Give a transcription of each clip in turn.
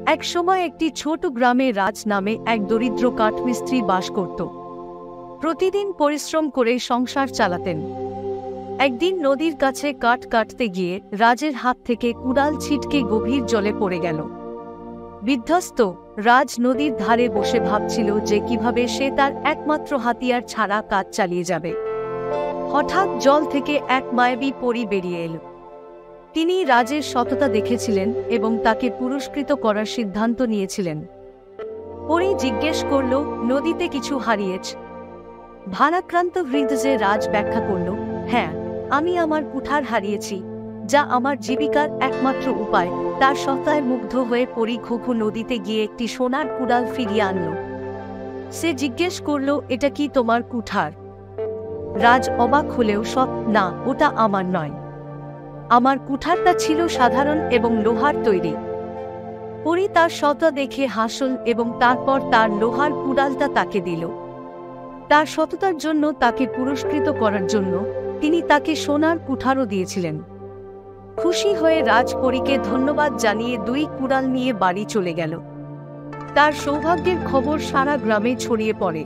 একসময় একটি ছোট গ্রামে রাজ নামে এক দরিদ্র কাঠমিস্ত্রি বাস করত। প্রতিদিন পরিশ্রম করে সংসার চালাতেন। একদিন নদীর কাছে কাঠ কাটতে গিয়ে রাজের হাত থেকে কুড়াল ছিটকে গভীর জলে পড়ে গেল। বিধ্বস্ত রাজ নদীর ধারে বসে ভাবছিল যে কিভাবে সে তার একমাত্র হাতিয়ার ছাড়া কাজ চালিয়ে যাবে। হঠাৎ জল থেকে এক মায়াবী পরী বেরিয়ে এল। তিনি রাজের সততা দেখেছিলেন এবং তাকে পুরস্কৃত করার সিদ্ধান্ত নিয়েছিলেন। পরী জিজ্ঞেস করল, নদীতে কিছু হারিয়েছ? ভারাক্রান্ত হৃদয়ে রাজ ব্যাখ্যা করল, হ্যাঁ, আমি আমার কুঠার হারিয়েছি, যা আমার জীবিকার একমাত্র উপায়। তার সত্তায় মুগ্ধ হয়ে পরী ঘুঘু নদীতে গিয়ে একটি সোনার কুড়াল ফিরিয়ে আনল। সে জিজ্ঞেস করল, এটা কি তোমার কুঠার? রাজ অবাক হলেও না, ওটা আমার নয়। আমার কুঠারটা ছিল সাধারণ এবং লোহার তৈরি। পরী তার সত্তা দেখে হাসল এবং তারপর তার লোহার কুড়ালটা তাকে দিল। তার সততার জন্য তাকে পুরস্কৃত করার জন্য তিনি তাকে সোনার কুঠারও দিয়েছিলেন। খুশি হয়ে রাজ পরীকে ধন্যবাদ জানিয়ে দুই কুড়াল নিয়ে বাড়ি চলে গেল। তার সৌভাগ্যের খবর সারা গ্রামে ছড়িয়ে পড়ে।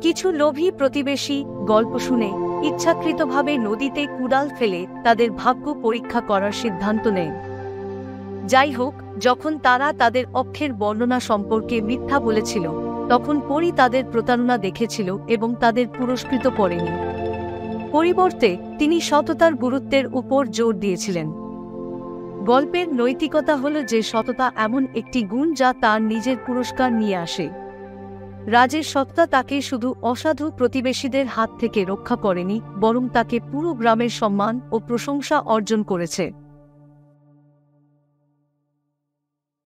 কিছু লোভী প্রতিবেশী গল্প শুনে ইচ্ছাকৃতভাবে নদীতে কুড়াল ফেলে তাদের ভাগ্য পরীক্ষা করার সিদ্ধান্ত নেয়। যাই হোক, যখন তারা তাদের অক্ষের বর্ণনা সম্পর্কে মিথ্যা বলেছিল, তখন পরী তাদের প্রতারণা দেখেছিল এবং তাদের পুরস্কৃত করেনি। পরিবর্তে তিনি সততার গুরুত্বের উপর জোর দিয়েছিলেন। গল্পের নৈতিকতা হল যে সততা এমন একটি গুণ যা তার নিজের পুরস্কার নিয়ে আসে। রাজের সততা তাকে শুধু অসাধু প্রতিবেশীদের হাত থেকে রক্ষা করেনি, বরং তাকে পুরো গ্রামের সম্মান ও প্রশংসা অর্জন করেছে।